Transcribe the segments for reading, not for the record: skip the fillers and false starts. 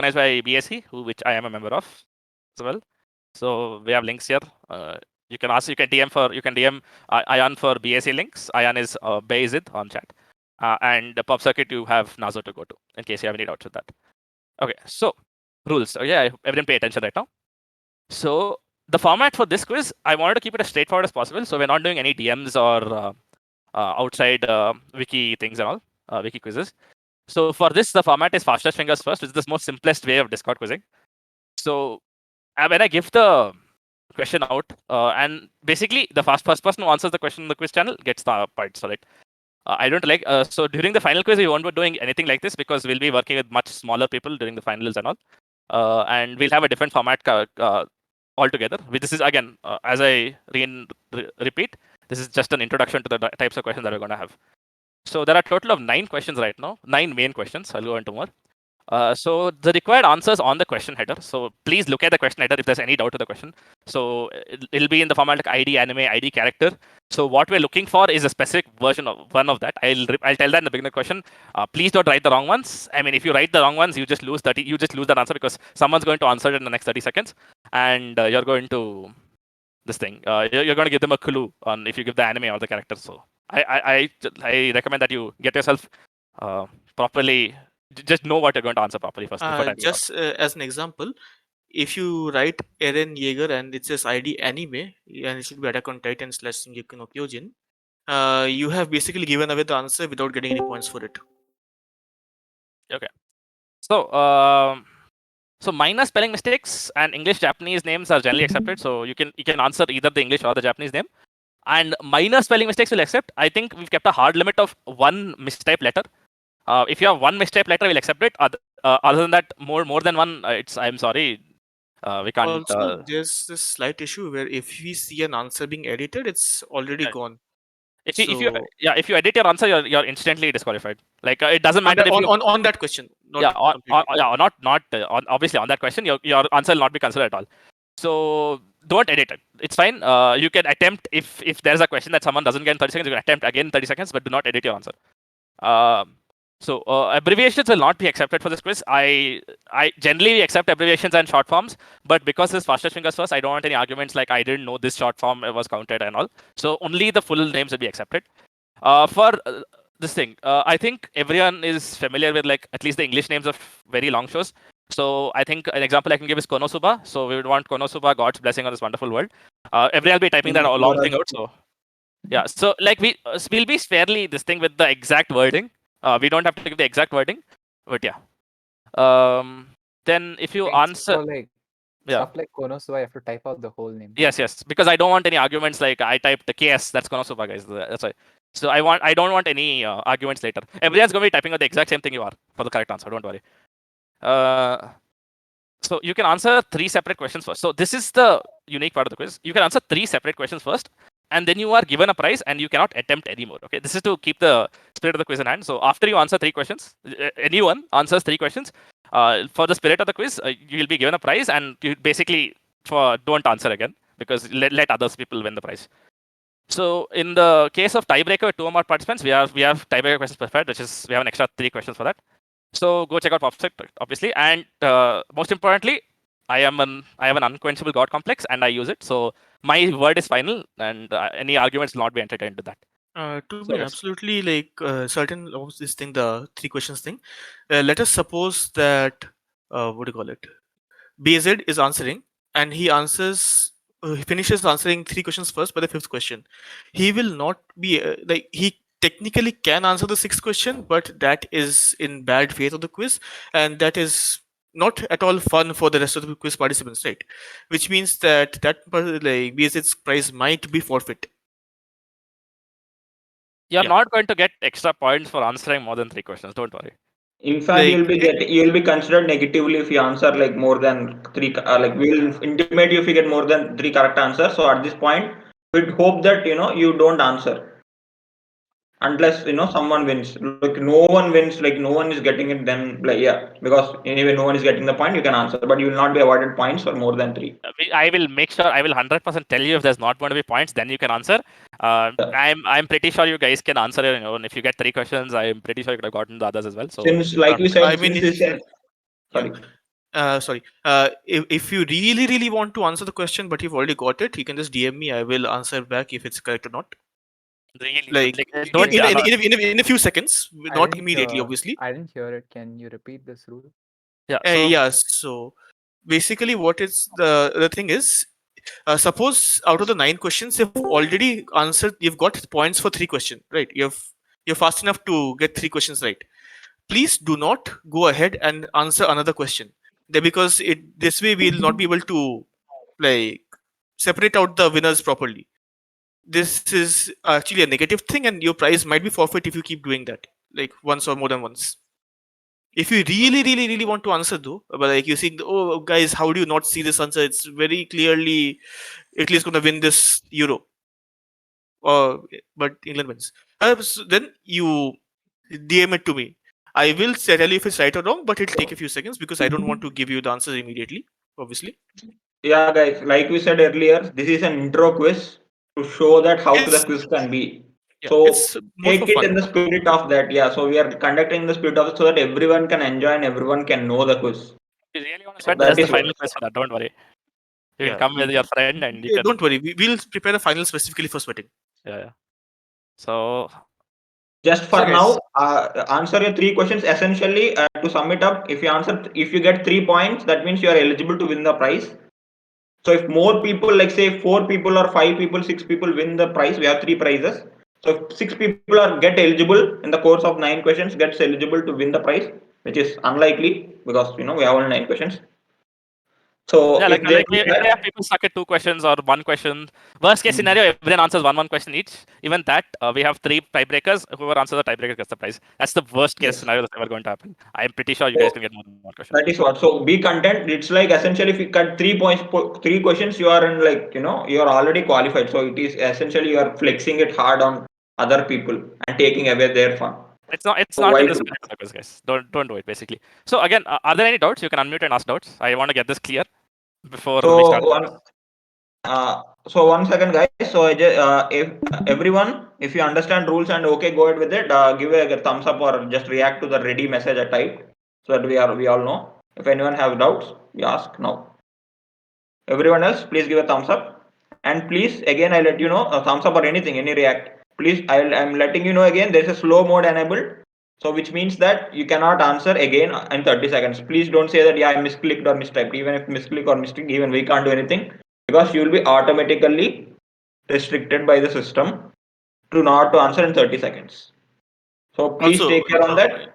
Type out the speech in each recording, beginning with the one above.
organized by BSE, which I am a member of as well. So we have links here. You can DM Ayan for BSE links. Ayan is Bayezid on chat. And the pub circuit, you have Nazo to go to in case you have any doubts with that. Okay, so rules. So yeah, everyone pay attention right now. So the format for this quiz, I wanted to keep it as straightforward as possible. So we're not doing any DMs or outside wiki things and all, wiki quizzes. So for this, the format is fastest fingers first, which is the most simplest way of Discord quizzing. So when I give the question out, and basically the first person who answers the question in the quiz channel gets the points for it. I don't like so during the final quiz we won't be doing anything like this because we'll be working with much smaller people during the finals and all, and we'll have a different format altogether. This is again, as I repeat, this is just an introduction to the types of questions that we're going to have. So there are a total of 9 questions right now, 9 main questions. I'll go into more. So the required answers on the question header. So please look at the question header if there's any doubt to the question. So it'll be in the format like ID anime, ID character. So what we're looking for is a specific version of one of that. I'll tell that in the beginning of the question. Please don't write the wrong ones. I mean, if you write the wrong ones, you just lose 30. You just lose that answer because someone's going to answer it in the next 30 seconds, and you're going to this thing. You're going to give them a clue on if you give the anime or the character. So I recommend that you get yourself properly. Just know what you're going to answer properly first before typing it out. Just as an example, if you write Eren Yeager and it says ID anime and it should be Attack on Titan / Shingeki no Kyojin, you have basically given away the answer without getting any points for it. Okay. So minor spelling mistakes and English Japanese names are generally accepted. So you can answer either the English or the Japanese name. And minor spelling mistakes will accept. I think we've kept a hard limit of 1 mistyped letter. If you have 1 mistyped letter, we'll accept it. Other than that, more than one, I'm sorry, we can't. Also, there's this slight issue where if we see an answer being edited, it's already gone. If you edit your answer, you're instantly disqualified. Like it doesn't matter on that question. Obviously on that question, your answer will not be considered at all. So don't edit it. It's fine. You can attempt if there's a question that someone doesn't get in 30 seconds, you can attempt again in 30 seconds, but do not edit your answer. So abbreviations will not be accepted for this quiz. I generally accept abbreviations and short forms, but because this fastest fingers first, I don't want any arguments like I didn't know this short form was counted and all. So only the full names will be accepted. For this thing, I think everyone is familiar with like at least the English names of very long shows. So I think an example I can give is Konosuba. So we would want Konosuba, God's blessing on this wonderful world. Everyone will be typing that long thing out. So yeah, so like we'll be fairly this thing with the exact wording. We don't have to give the exact wording, but yeah. Then if you answer, so like stuff like Konosuba, you have to type out the whole name. Yes, because I don't want any arguments like I typed the KS. That's Konosuba, guys. That's why. So I don't want any arguments later. Everyone's going to be typing out the exact same thing you are for the correct answer. Don't worry. So you can answer 3 separate questions first. So this is the unique part of the quiz. You can answer 3 separate questions first, and then you are given a prize, and you cannot attempt any more. Okay, this is to keep the spirit of the quiz in hand. So after you answer 3 questions, anyone answers 3 questions, for the spirit of the quiz, you will be given a prize, and you basically don't answer again because let others people win the prize. So in the case of tiebreaker with 2 or more participants, we have tiebreaker questions prepared, which is we have an extra 3 questions for that. So go check out PopSec, obviously, and most importantly, I have an unquenchable God complex, and I use it. So my word is final, and any arguments will not be entertained to that. To be absolutely like certain of this thing, the 3 questions thing. Let us suppose that what do you call it? BZ is answering, and he answers. He finishes answering 3 questions first by the 5th question. He will not be like he technically can answer the 6th question, but that is in bad faith of the quiz, and that is not at all fun for the rest of the quiz participants, right? Which means that like BZ's prize might be forfeit. You're not going to get extra points for answering more than 3 questions. Don't worry. In fact, you'll be considered negatively if you answer like more than 3. Like we'll intimate you if you get more than 3 correct answers. So at this point, we'd hope that you don't answer unless someone wins. Like no one wins. Like no one is getting it. Then like because anyway no one is getting the point. You can answer, but you will not be awarded points for more than 3. I will make sure. I will 100% tell you if there's not going to be points. Then you can answer. I'm pretty sure you guys can answer it. And if you get 3 questions, I'm pretty sure you could have gotten the others as well. So since like we said, sorry. Sorry. If you really want to answer the question, but you've already got it, you can just DM me. I will answer back if it's correct or not. Really, Like don't. in a few seconds, not immediately, obviously. I didn't hear it. Can you repeat this rule? Yeah. So Yeah. So basically, what is the thing is, suppose out of the 9 questions, you've already answered. You've got points for 3 questions, right? You're fast enough to get 3 questions right. Please do not go ahead and answer another question. Because this way we'll not be able to like separate out the winners properly. This is actually a negative thing, and your prize might be forfeit if you keep doing that, like once or more than once. If you really want to answer though, but like you think, oh guys, how do you not see this answer? It's very clearly Italy is going to win this Euro, but England wins. So then you DM it to me. I will tell you if it's right or wrong, but it'll take a few seconds because I don't want to give you the answers immediately. Obviously, Yeah, guys, like we said earlier, this is an intro quiz to show that how the it's quiz can be. yeah, it's So more for take it in fun. the spirit of that. Yeah, so we are conducting the spirit of it so that everyone can enjoy and everyone can know the quiz. if you really want to So sweat, that there's the is what. final question. Don't worry. You can Yeah, come with your friend and you can. don't worry. We'll prepare a final specifically for sweating. Yeah. So Just so for guys, now, answer your 3 questions. Essentially, to sum it up, if you get 3 points, that means you are eligible to win the prize. So if more people, like say 4 people or 5 people, 6 people win the prize, we have 3 prizes. So if 6 people are get eligible in the course of 9 questions, gets eligible to win the prize, which is unlikely because we have only 9 questions. So yeah, if they do if they have that, people stuck at 2 questions or 1 question, worst case scenario, everyone answers one question each. Even that, we have 3 tiebreakers. Whoever answers the tiebreaker gets the prize. That's the worst case yes. scenario that's ever going to happen. I'm pretty sure you guys So can get more than 1 question. that is what. So be content. It's like essentially if you cut 3 points, 3 questions, you are in like you are already qualified. So it is essentially you are flexing it hard on other people and taking away their fun. It's So not why in the do? spirit of the quiz, guys. Don't do it. Basically. So again, are there any doubts? You can unmute and ask doubts. I want to get this clear before we start. So so 1 second, guys. So if everyone, if you understand rules and okay, go ahead with it. Give a thumbs up or just react to the ready message I typed, so that we all know. If anyone has doubts, we ask now. Everyone else, please give a thumbs up, and please again I let you know a thumbs up or anything, any react. Please, I'm letting you know again. There's a slow mode enabled, so which means that you cannot answer again in 30 seconds. Please don't say that yeah I misclicked or mistyped. Even if misclick or mistake, even we can't do anything because you will be automatically restricted by the system to not to answer in 30 seconds. So please Also, take care on that.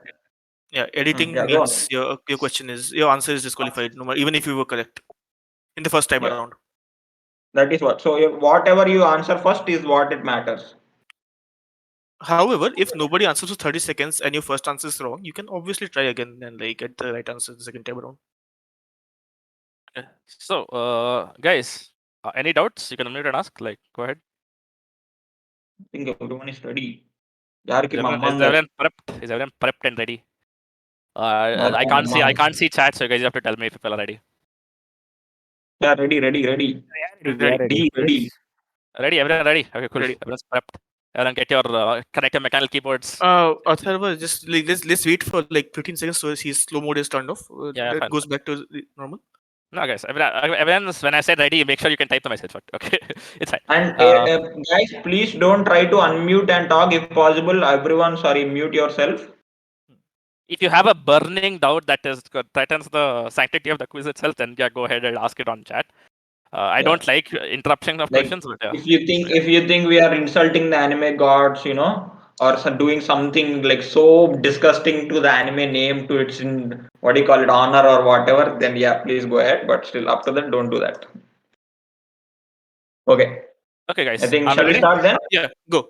yeah, editing Yeah, go means on. your answer is disqualified, no matter, even if you were correct in the first time Yeah, around. that is what. So whatever you answer first is what it matters. However, if nobody answers for 30 seconds and your first answer is wrong, you can obviously try again and like get the right answer the second time around. Okay. So, guys, any doubts? You can unmute and ask. Like, go ahead. I think everyone is ready. ಯಾರಿಗೆ Is ಮಮ್ಮಂಗ everyone prepped? Is everyone prepped and ready? not I can't see. I ಮಮ್ಮಂಗ. can't see chat, so you guys have to tell me if people are ready. Yeah, ready. We are ready. Ready. Ready? Everyone ready? Okay, cool. Ready. Everyone's prepped. Everyone get your connect your mechanical keyboards. Atharva, just like, let's wait for like 15 seconds so his slow mode is turned off. Yeah, It fine. goes back to the normal. No, guys. Everyone's when I said ready, make sure you can type the message. Okay, it's fine. And guys, please don't try to unmute and talk. If possible, everyone, sorry, mute yourself. If you have a burning doubt that threatens the sanctity of the quiz itself, then yeah, go ahead and ask it on chat. I Yeah. don't like interruption of Like questions, but yeah. if you think we are insulting the anime gods, or doing something like so disgusting to the anime name, to its what do you call it, honor or whatever, then yeah, please go ahead. But still, up to that, don't do that. Okay. Okay, guys. I think Are we shall we ready? start then? Yeah, go.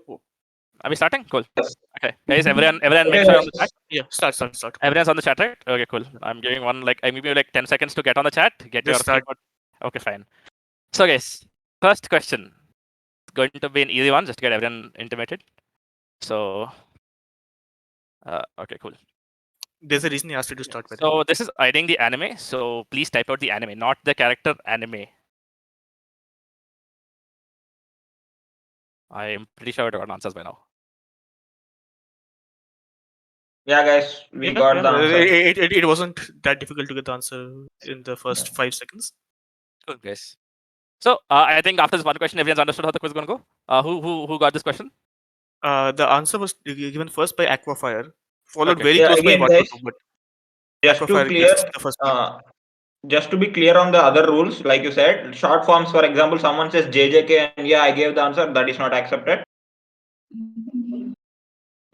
Are we starting? Cool. Yes. Okay, guys. Everyone, Okay, make sure you're on the guys. chat. Yeah, start. Everyone's on the chat, right? Okay, cool. I'm giving I'm giving you like 10 seconds to get on the chat. Get Just your start. keyboard. Okay, fine. So, guys, first question. It's going to be an easy one, just to get everyone intimated. So, okay, cool. There's a reason he asked you to start. By the way. So this is hiding the anime. So please type out the anime, not the character anime. I am pretty sure I got answers by now. Yeah, guys, we Yeah, got the answer. it wasn't that difficult to get the answer in the first 5 seconds. Good guys. So I think after this one question, everyone's understood how the quiz is going to go. Who got this question? The answer was given first by Aquafire, followed Okay. very Yeah, close by again, guys, Watoto, but just to Aquafire clear, gets the first point. just to be clear on the other rules, like you said, short forms, for example, someone says JJK and yeah, I gave the answer, that is not accepted.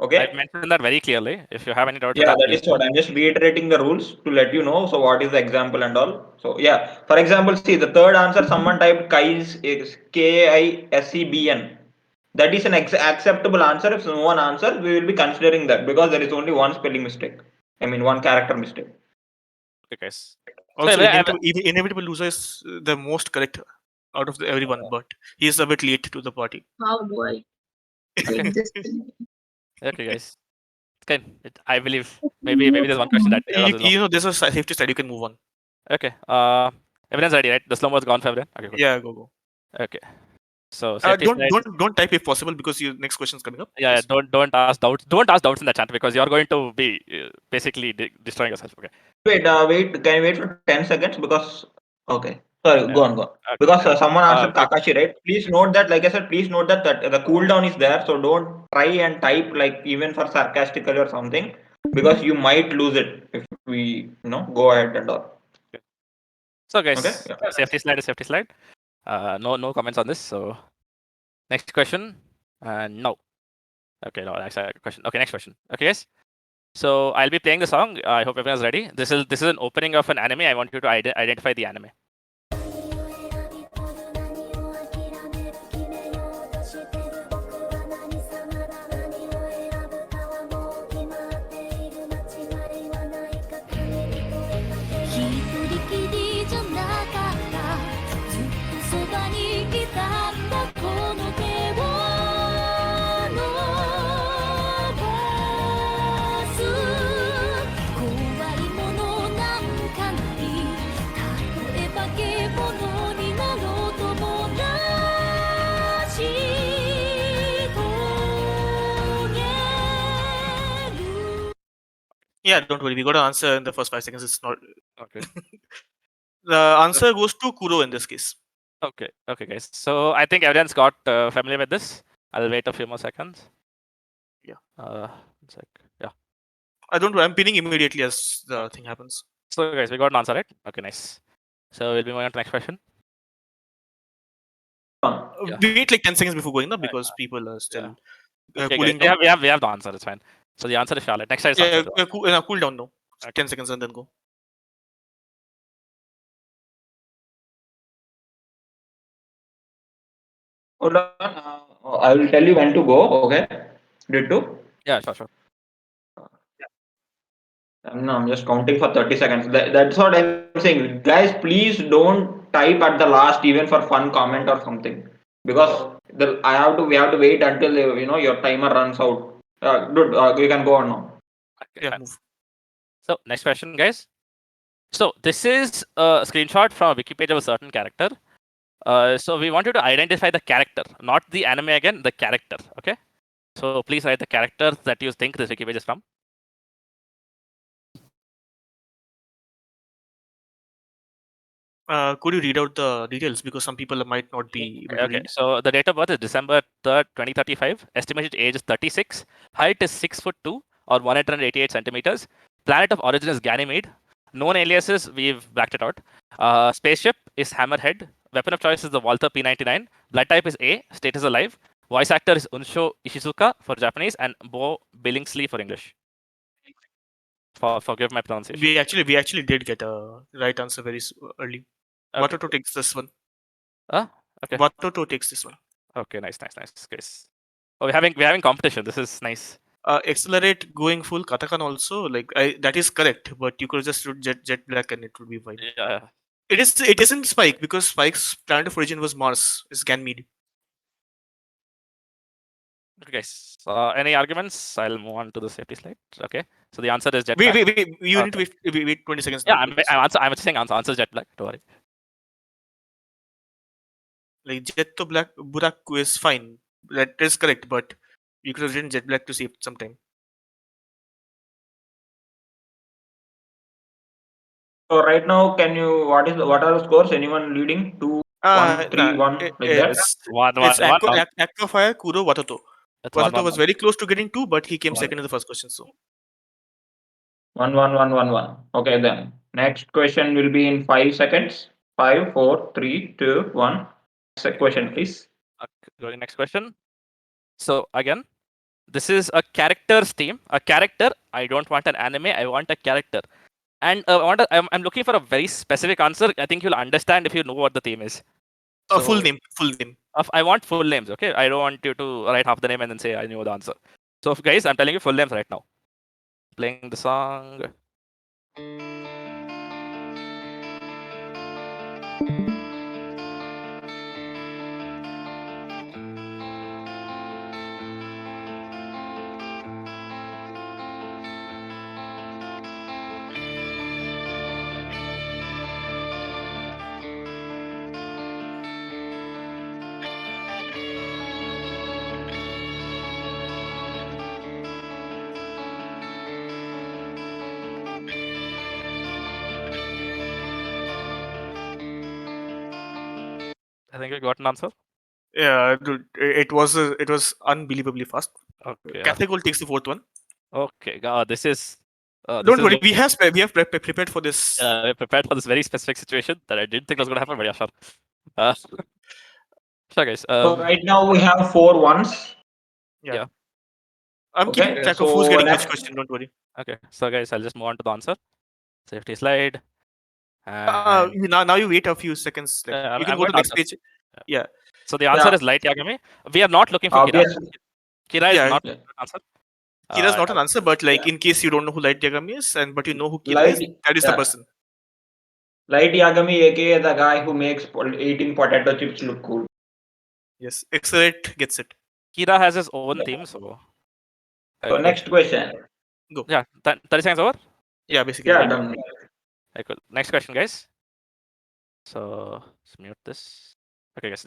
Okay. I've mentioned that very clearly. If you have any doubts on Yeah, that, that please. is what I'm just reiterating the rules to let you know. So, what is the example and all? So, yeah, for example, see the third answer, someone typed Kais is KISEBN. That is an acceptable answer. If no one answers, we will be considering that because there is only one spelling mistake. I mean, one character mistake. Okay, guys. Also, So, inevitable loser is the most correct out of everyone, but he is a bit late to the party. How do I Okay. take this? Okay, guys. Okay. I believe maybe there's one question that You know, there's a safety side. You can move on. Okay. Everyone's ready, right? The slow mo's gone for everyone. Okay, good. Yeah, go. Okay. So safety slide. Don't type if possible because your next question is coming up. Yeah, Just- don't ask doubts. Don't ask doubts in the chat because you're going to be basically destroying yourself. Okay. Wait. Can you wait for 10 seconds? Because okay, sorry, Yeah. go on. Okay. Because someone answered Okay. Kakashi, right? Please note that, like I said, please note that the cooldown is there. So don't try and type like even for sarcastically or something because you might lose it if we go ahead and all. So guys, Okay. Yeah. safety slide is safety slide. No comments on this. So next question. No. Okay, no, next question. Okay, next question. Okay, guys. So I'll be playing the song. I hope everyone's ready. This is an opening of an anime. I want you to identify the anime. Yeah, don't worry. We got an answer in the first 5 seconds. It's not. Okay. The answer goes to Kuro in this case. Okay, guys. So I think everyone's got familiar with this. I'll wait a few more seconds. Yeah. One sec. Yeah. I'm pinning immediately as the thing happens. So guys, we got an answer, right? Okay, nice. So we'll be moving on to the next question. Yeah. Wait like 10 seconds before going up because people are still Okay, cooling guys, down. we have the answer. It's fine. So the answer is Charlotte. Next slide is Yeah, answer. cool down now. Okay. 10 seconds and then go. Hold on. I will tell you when to go. Okay. Did to? Yeah, sure. No, I'm just counting for 30 seconds. That's what I'm saying. Guys, please don't type at the last even for fun comment or something. Because we have to wait until your timer runs out. Good. You can go on now. Okay, Yeah, fine. move. So next question, guys. So this is a screenshot from a wiki page of a certain character. So we want you to identify the character, not the anime again, the character. Okay. So please write the character that you think this wiki page is from. Could you read out the details because some people might not be able to Okay. read. So the date of birth is December 3rd, 2035. Estimated age is 36. Height is 6'2" or 188 centimeters. Planet of origin is Ganymede. Known aliases, we've blacked it out. Spaceship is Hammerhead. Weapon of choice is the Walther P99. Blood type is A. State is alive. Voice actor is Unsho Ishizuka for Japanese and Bo Billingsley for English. Forgive my pronunciation. We actually did get a right answer very early. Okay. Watoto takes this one. Okay. Watoto takes this one. Okay, nice. Guys. Oh, we're having competition. This is nice. Accelerate going full katakana also, like that is correct, but you could just put jet black and it would be fine. Yeah. It isn't Spike because Spike's planet of origin was Mars. It's Ganymede. Okay, guys. Any arguments? I'll move on to the safety slide. Okay. So the answer is jet Wait, black. you need to wait 20 seconds. Yeah, I'm saying answer is jet black. Don't worry. Like jet to black Buraku is fine. That is correct, but you could have written jet black to save some time. So right now, what are the scores? Anyone leading? 2, 1, 3, 1, like that? It's Aquafire, Kuro, Watoto. It's Watoto was very close to getting 2, but he came second in the first question. So 1, 1, 1, 1, 1. Okay, then. Next question will be in 5 seconds. 5, 4, 3, 2, 1. Next question, please. Going next question. So again, this is a characters theme. A character. I don't want an anime. I want a character. And I'm looking for a very specific answer. I think you'll understand if you know what the theme is. full name. I want full names, okay? I don't want you to write half the name and then say I know the answer. So guys, I'm telling you full names right now. Playing the song. I think you got an answer. Yeah, dude, it was unbelievably fast. Okay. Cathegol takes the fourth one. Okay. This is. Don't worry, we have prepared for this. We're prepared for this very specific situation that I didn't think was going to happen, but yeah, sure. Sure, guys. So right now we have 4 1s. Yeah. I'm Okay, keeping track of so who's getting which next- question. Don't worry. Okay. So guys, I'll just move on to the answer. Safety slide. And Now you wait a few seconds. Like, Yeah, you can I'm go to going the to next page. Yeah. so the answer Yeah. is Light Yagami. We are not looking for Kira. Obviously. Kira is Yeah. not Yeah. an answer. Kira's not an Uh, answer, but like yeah. in case you don't know who Light Yagami is, but you know who Kira is, that is the yeah. person. Light Yagami, aka the guy who makes eating potato chips look cool. Yes. Accelerate gets it. Kira has his own Yeah. theme, so. So next question. Yeah, 30 seconds over. Yeah, basically. Yeah, done. Okay, cool. Next question, guys. So let's mute this. Okay, guys.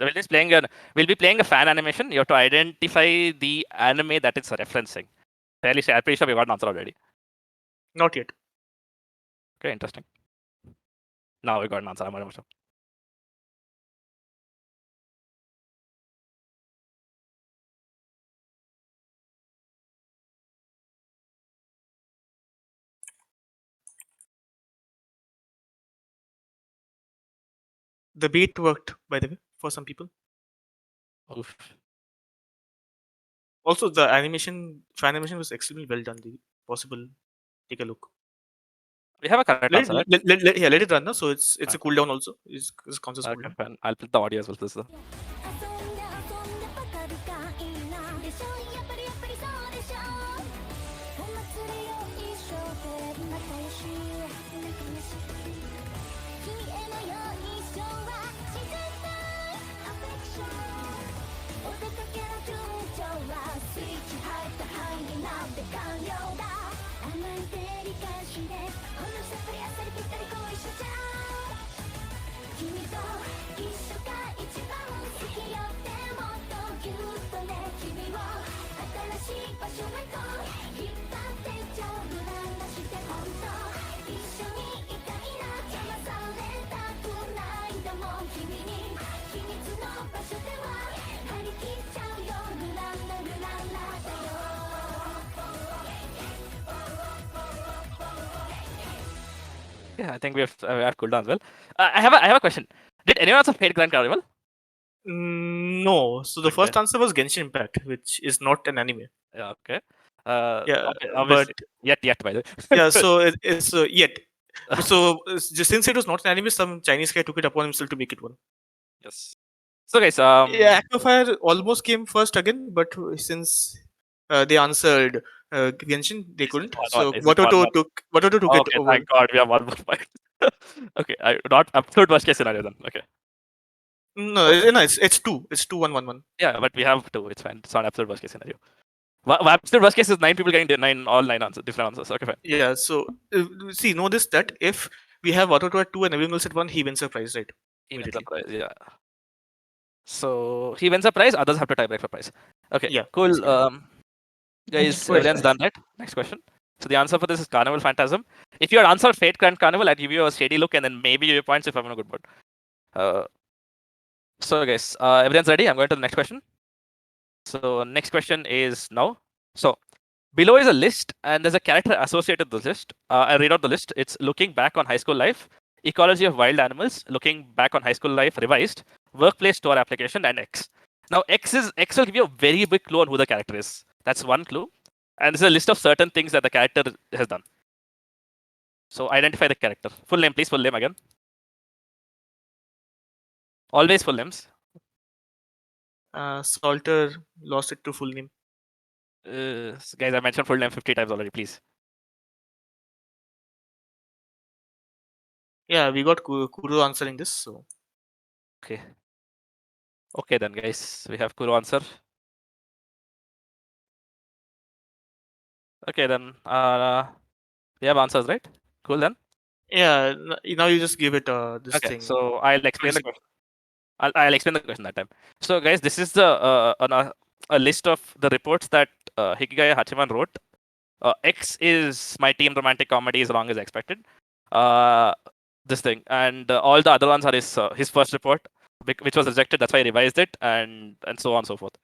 We'll be playing a fan animation. You have to identify the anime that it's referencing. I'm pretty sure we got an answer already. Not yet. Okay, interesting. Now we got an answer. I'm not sure. The bait worked, by the way, for some people. Oof. Also, the fan animation was extremely well done. Possible. Take a look. We have a correct answer, right? Let it run now. So it's a Okay. cooldown also. It's counts as Okay, cooldown. fine. I'll put the audio as well. This is the- 遊んでばかりがいいなでしょやっぱりそうでしょお祭りを一生懸命仲良し君へのよいしょは自然体アフェクションお出かけの順調はスイッチ入った範囲なんて完了だ甘いデリカシーでほんのさっぱりあっさりぴったりご一緒じゃ君と一緒が一番好きよってもっとぎゅっとね君を新しい場所へと引っ張ってちゃう無難なしてほんと一緒にいたいな邪魔されたくないんだもん君に秘密の場所では張り切っちゃうよルランラルランラだよ Yeah, I think we have cooldown as well. I have a question. Did anyone else played Grand Carnival? No. So the first answer was Genshin Impact, which is not an anime. Yeah, okay. Yeah, okay, obviously, yet, by the way. Yeah, so it's yet. So just since it was not an anime, some Chinese guy took it upon himself to make it one. Yes. So guys, Yeah, Aquafire almost came first again, but since they answered Genshin, they couldn't. So Watoto took okay, it over. thank God, we have one more point. Okay, not absolute worst case scenario then. Okay. No, it's 2. It's 2-1-1-1. Yeah, but we have two. It's fine. It's not absolute worst case scenario. Absolute worst case is 9 people getting all 9 answers, different answers. Okay, fine. Yeah. So see, know this that if we have Watoto at 2 and everyone else at 1, he wins a prize, right? He wins a Immediately. prize, yeah. So he wins a prize, others have to tie break for prize. Okay, Yeah, cool. basically. Guys, question. everyone's done, right? Next question. So the answer for this is Carnival Phantasm. If you had answered Fate Grand Carnival, I'd give you a shady look and then maybe your points if I'm in a good mood. So guys, everyone's ready? I'm going to the next question. So next question is now. So below is a list and there's a character associated with the list. I read out the list. It's looking back on high school life, ecology of wild animals, looking back on high school life revised, workplace store application, and X. Now X will give you a very big clue on who the character is. That's one clue. And this is a list of certain things that the character has done. So identify the character. Full name, please. Full name again. Always full names. Salter lost it to full name. Guys, I mentioned full name 50 times already, please. Yeah, we got Kuro answering this. So Okay. Okay then, guys. We have Kuro answer. Okay then. We have answers, right? Cool then. yeah, now you just give it this Okay. thing. So I'll explain the question. I'll explain the question that time. So guys, this is the a list of the reports that Hikigaya Hachiman wrote. X is my teen romantic comedy as long as expected. This thing and all the other ones are his first report, which was rejected. That's why I revised it and so on and so forth.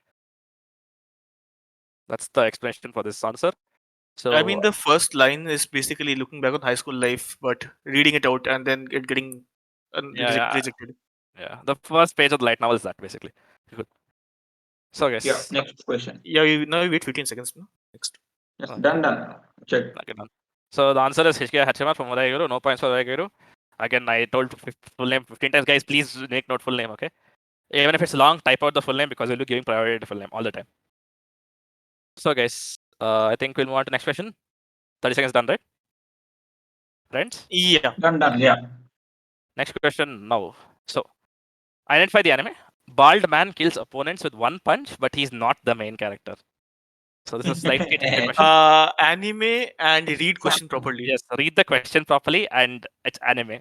That's the explanation for this answer. So I mean, the first line is basically looking back on high school life, but reading it out and then it getting rejected. Yeah, the first page of the light novel is that basically. Good. So guys, Yeah. Next question. Yeah, now you wait 15 seconds. No? Next. Yes, Okay. done. Check. Okay, done. So the answer is Hikigaya Hachiman from Udaiguru. No points for Udaiguru. Again, I told full name 15 times. Guys, please make note full name, okay? Even if it's long, type out the full name because we'll be giving priority to full name all the time. So guys, I think we'll move on to next question. 30 seconds done, right? Friends? Yeah. Done. Yeah. Next question now. So, identify the anime. Bald man kills opponents with one punch, but he's not the main character. So this is a slightly tricky question. Anime and read question properly. Yes, read the question properly and it's anime.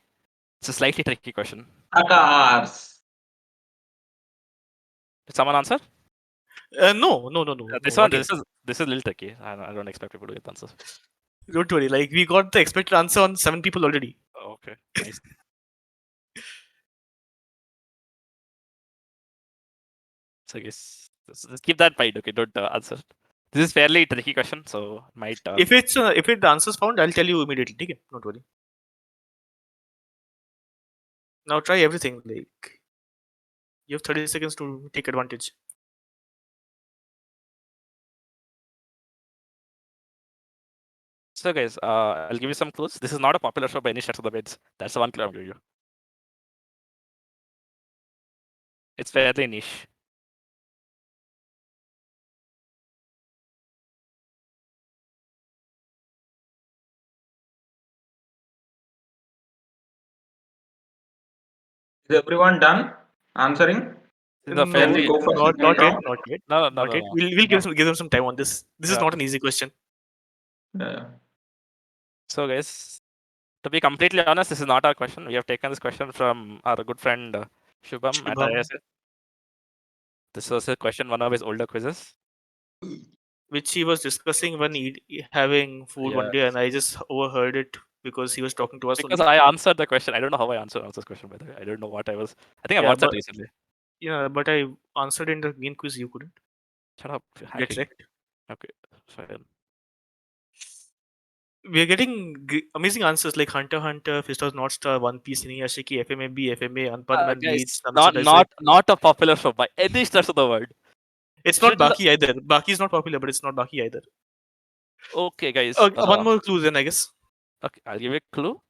It's a slightly tricky question. Cars. Did someone answer? No. This no, one, again. this is a little tricky. I don't expect people to get answers. Don't worry. Like we got the expected answer on 7 people already. Okay, nice. So I guess just keep that in mind. Okay, don't answer. This is fairly tricky question, so might. If the answer's found, I'll tell you immediately. Okay, don't worry. Now try everything. Like you have 30 seconds to take advantage. So guys, I'll give you some clues. This is not a popular show by any stretch of the beds. That's the one clue I'll give you. It's fairly niche. Is everyone done answering? This is a No, fairly go for not second round. yet. no. Not yet. We'll give them some time on this. This is Yeah. not an easy question. Yeah. So guys, to be completely honest, this is not our question. We have taken this question from our good friend Shubham at Shubham. ISL. This was a question one of his older quizzes. Which he was discussing when having food one day, Yes. and I just overheard it because he was talking to us. Because only. I answered the question. I don't know how I answered this question, by the way. I don't know what I was. I think I Yeah, watched that but- recently. Yeah, but I answered in the main quiz. You couldn't Shut up. get Hacking. wrecked. Okay. Fine. We are getting amazing answers like Hunter x Hunter, Fist of North Star, One Piece, Inuyashiki, FMAB, FMA, Unpunman, Bleach, Guys, not a popular show by any stretch of the word. It's not should lo- Baki either. Baki is not popular, but it's not Baki either. Okay, guys. One more clue then, I guess. Okay, I'll give you a clue.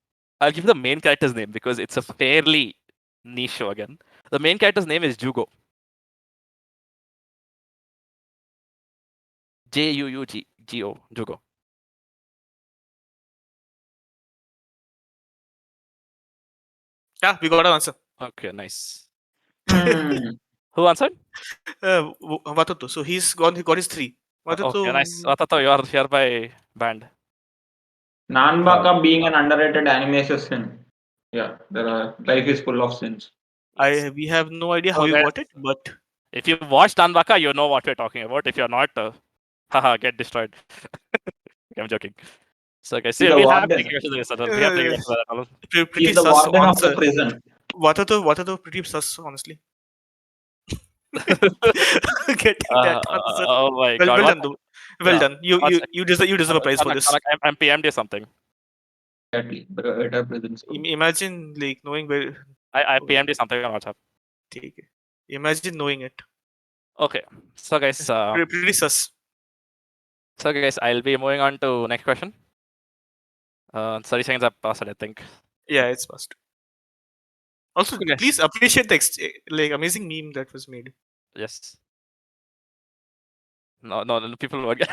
I'll give the main character's name because it's a fairly niche show again. The main character's name is Jugo. Juugo. Jugo. Yeah, we got an answer. Okay, nice. Hmm. Who answered? Watoto. So he got his 3. Watoto. Okay, nice. Watato, you are hereby banned. Nanbaka being an underrated anime is a sin. Yeah, life is full of sins. We have no idea how you Okay. got it, but If you watched Danbaka, you know what we're talking about. If you're not, haha, get destroyed. I'm joking. So guys, He's see, the we have warden. tricky questions as well. We have tricky questions as well. Pretty He's the sus warden of the answer. prison. What are the pretty sus, honestly? Getting that answer. Oh my Well, god! well What? done, though. Well Yeah. done. You deserve a prize for Kanak, this. Kanak, I'm PM'd you something. Exactly. At a prison school. Imagine like knowing where. I PM'd you something on WhatsApp. Take it. Imagine knowing it. Okay. So guys, Pretty sus. I'll be moving on to next question. 30 seconds have passed, I think. Yeah, it's fast. Also, Okay. please appreciate the like amazing meme that was made. Yes. No, people won't get.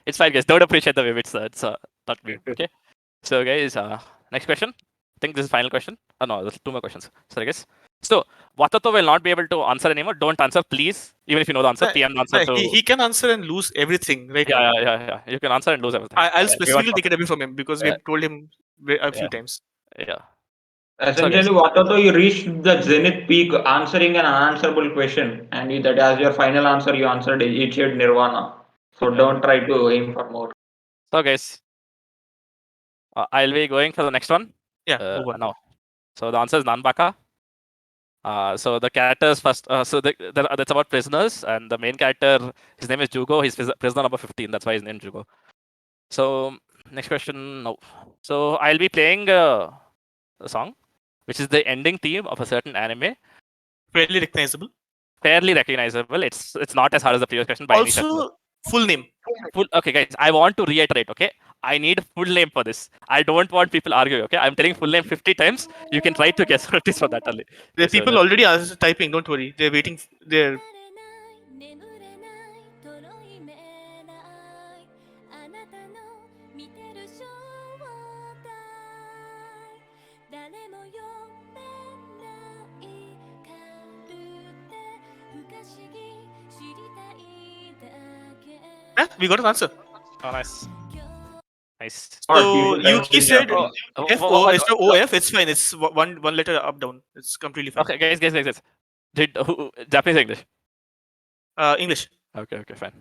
It's fine, guys. Don't appreciate the meme. It's not me. Okay. So guys, next question. I think this is final question. Oh no, there's 2 more questions. Sorry guys. So Watato will not be able to answer anymore. Don't answer, please. Even if you know the answer, No, PM the answer to. he can answer and lose everything right now. Yeah. You can answer and lose everything. I'll Yeah, we specifically want- take it away from him because we've told him a few Yeah. times. Yeah. Essentially, Watato, you reached the zenith peak answering an unanswerable question, and that as your final answer, you answered achieved nirvana. So don't try to aim for more. So guys, I'll be going for the next one. Yeah, move on. No. So the answer is Nanbaka. So the characters first. That's about prisoners, and the main character, his name is Jugo. He's prisoner number 15. That's why his name is Jugo. So next question. No. So I'll be playing a song, which is the ending theme of a certain anime. Fairly recognizable. Fairly recognizable. It's not as hard as the previous question by any stretch. Also, full name. Okay, guys. I want to reiterate. Okay, I need full name for this. I don't want people arguing. Okay, I'm telling full name 50 times. You can try to guess what it is for that only. There are So people already typing. Don't worry. They're waiting. They're 眠れないとろいめないあなたの見てる正体誰も読めない軽って不可思議知りたいだけ we got an answer. Oh, nice. Nice. So Yuki said Oh, F oh, O instead of O F. It's fine. It's one letter up down. It's completely fine. Okay, guys. Did Japanese or English? English. Okay, fine.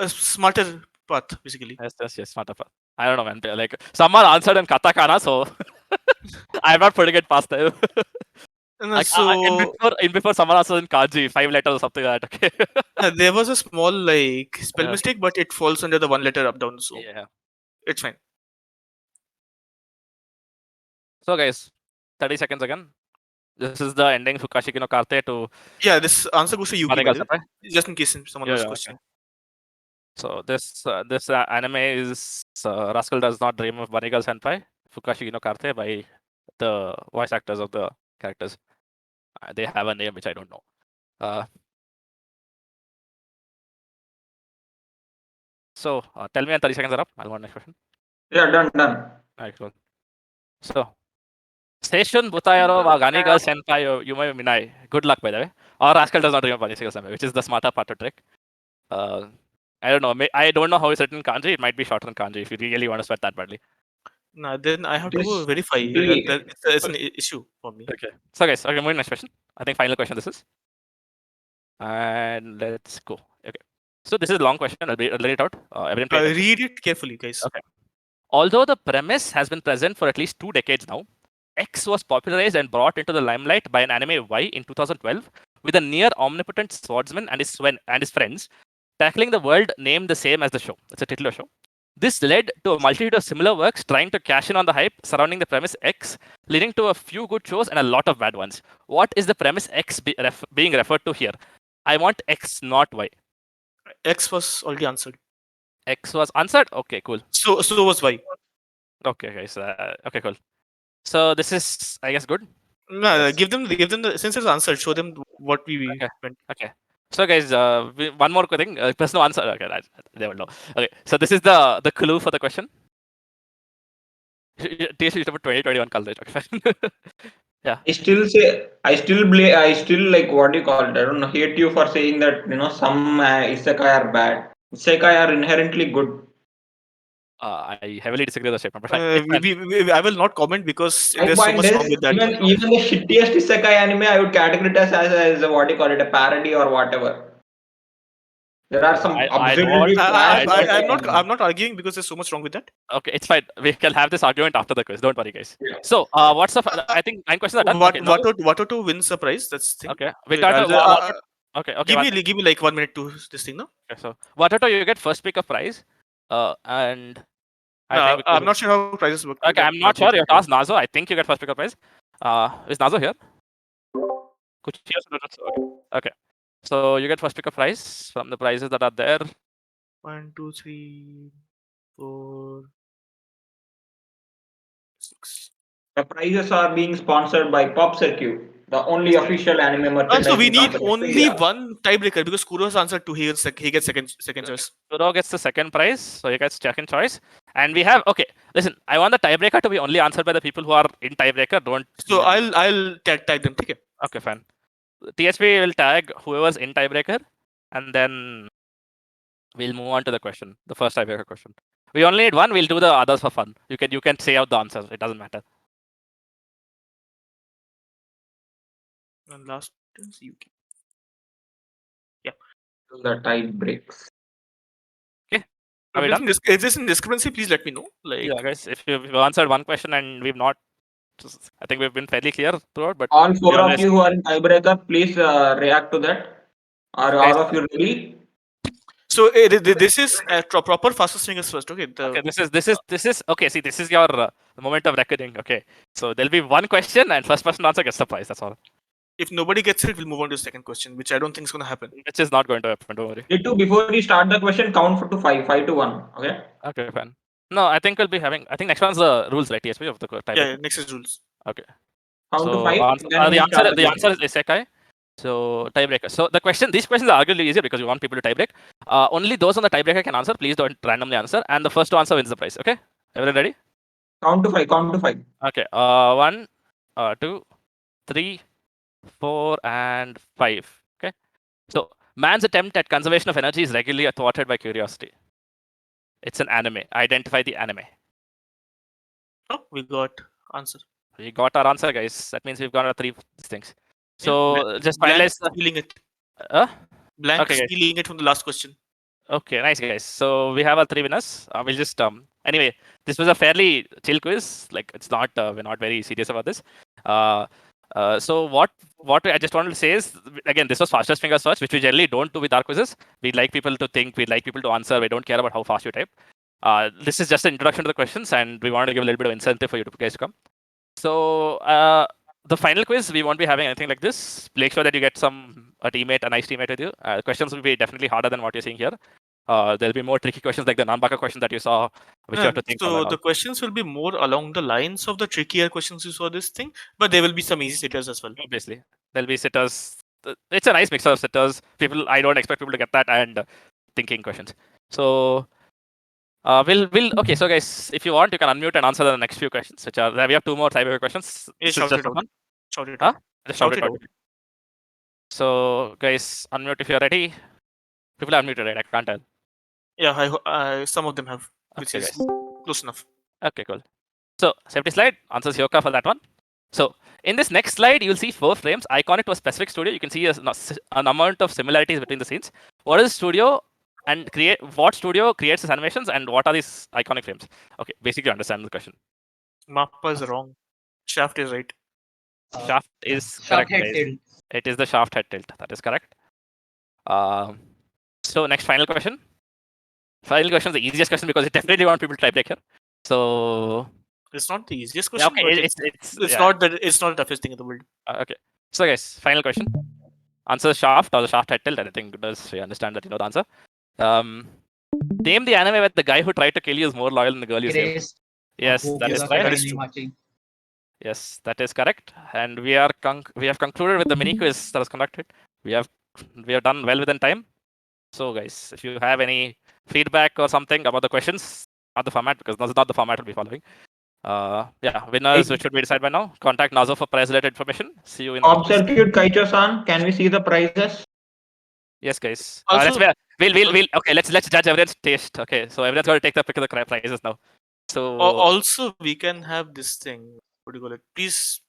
Smarter path basically. Yes, smart enough. I don't know, man. Like someone answered in katakana, so I'm not putting it past them. Like, before someone answered in kanji, 5 letters or something like that. Okay. There was a small like spell Yeah. mistake, but it falls under the 1 letter up down, so Yeah. it's fine. So guys, 30 seconds again. This is the ending Fukashiki no Karte to Yeah, this answer goes to Yuki, by Marigal the way, Senpai. just in case someone Yeah, else yeah, question. So this anime is Rascal Does Not Dream of Banigal Senpai, Fukashiki no Karte, by the voice actors of the characters. They have a name which I don't know. So tell me when 30 seconds are up. I'll go on next question. Yeah, done. Alright, cool. So Station Butayaro wa Ganigal Senpai Yume Minai. Good luck, by the way. Or Rascal Does Not Dream of Banigal Senpai, which is the smarter part of trick. I don't know. I don't know how it's written in kanji. It might be shorter in kanji if you really want to sweat that badly. Nah, then I have to go This verify. really- It's an issue for me. Okay. So guys, okay, moving next question. I think final question this is. And let's go. Okay. So this is a long question. I'll read it out. Everyone pay attention. Read it carefully, guys. Okay. Although the premise has been present for at least 2 decades now, X was popularized and brought into the limelight by an anime Y in 2012 with a near omnipotent swordsman and his friends tackling the world named the same as the show. It's a titular show. This led to a multitude of similar works trying to cash in on the hype surrounding the premise X, leading to a few good shows and a lot of bad ones. What is the premise X being referred to here? I want X, not Y. X was already answered. X was answered? Okay, cool. So was Y. Okay, guys. Okay, cool. So this is, I guess, good. No, Yes. give them the since it's answered. Show them what we Okay. went. Okay. So guys, one more thing. There's no answer. Okay, they will know. Okay, so this is the clue for the question. TSU is about 2021 college. Okay. Yeah. I still like what do you call it? I don't know. Hate you for saying that some isekai are bad. Isekai are inherently good. I heavily disagree with the statement. But fine. I will not comment because My there's so point much is, wrong with that. even the shittiest isekai anime, I would categorize as what do you call it, a parody or whatever. There are some I absurdly don't- trash. I'm not arguing because there's so much wrong with that. Okay, it's fine. We can have this argument after the quiz. Don't worry, guys. Yeah. So, what's the? I think 9 questions are done. What Okay, now, Watoto wins the prize. That's the thing. okay. Wait, Vitato, I'll- okay, okay. give me like 1 minute to this thing now. Okay, so Watato, you get first pick of prize. And I No, think I'm not sure how prizes work. Okay, I'm not sure. You have to ask Nazo. I think you get first pick of prize. Is Nazo here? Kuch yes or no? Okay. Okay. So you get first pick of prize from the prizes that are there. 1, 2, 3, 4, 6. The prizes are being sponsored by Pop Circuit, the only official anime merchandise. So we need company. only Yeah. one tiebreaker because Kuro has answered 2. He gets second choice. Kuro gets the second prize, so he gets second choice. And we have okay. Listen, I want the tiebreaker to be only answered by the people who are in tiebreaker. Don't. So I'll tag them. Okay. Okay, fine. TSP will tag whoever's in tiebreaker, and then we'll move on to the question, the first tiebreaker question. We only need one. We'll do the others for fun. You can say out the answers. It doesn't matter. And last is UK. The tie breaks. Are we done? If there's a discrepancy, please let me know. Like, Yeah, guys. If you've answered one question and we've not, I think we've been fairly clear throughout. But All 4 of honest- you who are in tiebreaker, please react to that. Are Guys- all of you ready? so this is proper fastest fingers first. Okay. okay, this is okay. See, this is your moment of reckoning. Okay, so there'll be one question and first person to answer gets the prize. That's all. If nobody gets it, we'll move on to the second question, which I don't think is going to happen. Which is not going to happen. Don't worry. Need to, before we start the question, count to 5 to 1. Okay. Okay, fine. No, I think we'll be having. I think next one's the rules, right? TSP of the tiebreaker. Yeah, next is rules. Okay. Count to So 5. the answer is isekai. So tiebreaker. So these questions are arguably easier because we want people to tiebreak. Only those on the tiebreaker can answer. Please don't randomly answer. And the first to answer wins the prize. Okay. Everyone ready? Count to 5. Count to 5. Okay. 1, 2, 3, 4, and 5. Okay. So man's attempt at conservation of energy is regularly thwarted by curiosity. It's an anime. Identify the anime. Oh, we got answer. We got our answer, guys. That means we've got our 3 things. So just Blank finalize. stealing it. Uh, Blank Okay, guys. stealing it from the last question. Okay, nice guys. So we have our 3 winners. We'll just anyway, this was a fairly chill quiz. Like it's not we're not very serious about this. So what I just wanted to say is again, this was fastest fingers first, which we generally don't do with our quizzes. We'd like people to think, we'd like people to answer. We don't care about how fast you type. This is just an introduction to the questions, and we wanted to give a little bit of incentive for you guys to come. So the final quiz, we won't be having anything like this. Make sure that you get a nice teammate with you. Questions will be definitely harder than what you're seeing here. There'll be more tricky questions like the Nanbaka question that you saw, which you have to think So about. the questions will be more along the lines of the trickier questions you saw this thing, but there will be some easy sitters as well. Obviously, there'll be sitters. It's a nice mix of sitters. I don't expect people to get that and thinking questions. So we'll okay. So guys, if you want, you can unmute and answer the next few questions. We have 2 more tiebreaker questions. Yeah, This is shout just it for out. fun. Shout it Huh? out. Just Shout shout it it out. So guys, unmute if you're ready. People are unmuted, right? I can't tell. Yeah, some of them have, which Okay, is guys. close enough. Okay, cool. So safety slide answers Hyoka for that one. So in this next slide, you'll see 4 frames iconic to a specific studio. You can see an amount of similarities between the scenes. What is studio and what studio creates these animations and what are these iconic frames? Okay, basically understand the question. Mappa is wrong. Shaft is right. Shaft is Shaft correct. head Guys. tilt. It is the shaft head tilt. That is correct. So next final question. Final question is the easiest question because it definitely want people to type here. So It's not the easiest yeah, question. okay, but it's it's yeah. not the toughest thing in the world. Okay. So guys, final question. Answer shaft or the shaft head tilt. I think does you understand that you know the answer. Name the anime where the guy who tried to kill you is more loyal than the girl you saved. Grace. Yes, that is right. That is true. Yes, that is correct. And we have concluded with the mini quiz that was conducted. We have done well within time. So guys, if you have any feedback or something about the questions, not the format, because that's not the format we'll be following. Yeah, winners which should be decided by now. Contact Nazo for prize-related information. See you in the Pop Circuit Kaicho-san, can we see the prizes? Yes, guys. Also- We'll okay. Let's judge everyone's taste. Okay, so everyone's got to take the pick of the prizes now. So Also, we can have this thing. What do you call it? Please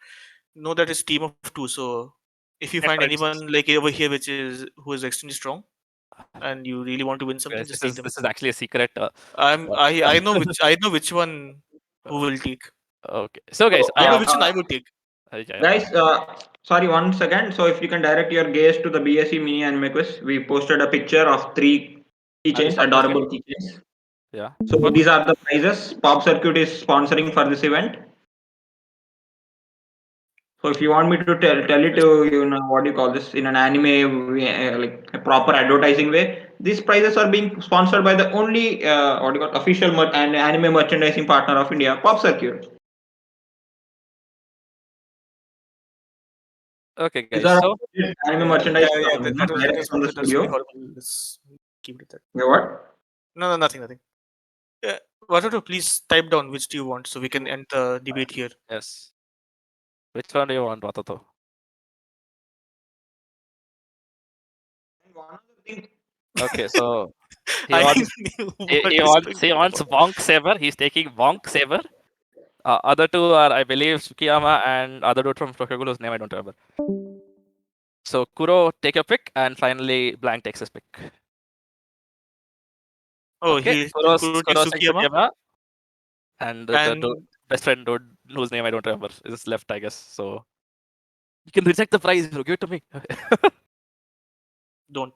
know that it's team of 2. So if you Yeah, find friends. anyone like over here who is extremely strong, and you really want to win something, Guys, just this take is them. this is actually a secret. I know which one who will take. Okay, so guys, So, I know am. which one I would take. Yeah. Guys, sorry, 1 second. So if you can direct your gaze to the BSE mini anime quiz, we posted a picture of 3 keychains, stop adorable keychains. Yeah. So these are the prizes. Pop Circuit is sponsoring for this event. So if you want me to tell it to what do you call this in an anime way, like a proper advertising way, these prizes are being sponsored by the only what do you call official and anime merchandising partner of India, Pop Circuit. Okay, These guys. are So anime Yeah, merchandise that direct from the was really studio. horrible. Let's keep it at that. Yeah, what? No, nothing. Watato, please type down which do you want so we can end the debate here. yes. Which one do you want, Watato? One other thing. Okay, so he I wants knew he, what he is wants going he wants Bonk Saber. He's taking Bonk Saber. Other two are, I believe, Tsukiyama and other dude from Tokyo Ghoul, whose name I don't remember. So Kuro, take your pick, and finally Blank takes his pick. Oh, Okay, he Kuro's takes takes Tsukiyama. Tsukiyama, and the And best friend dude whose name I don't remember is left, I guess. So you can reject the prize, bro. Give it to me. don't.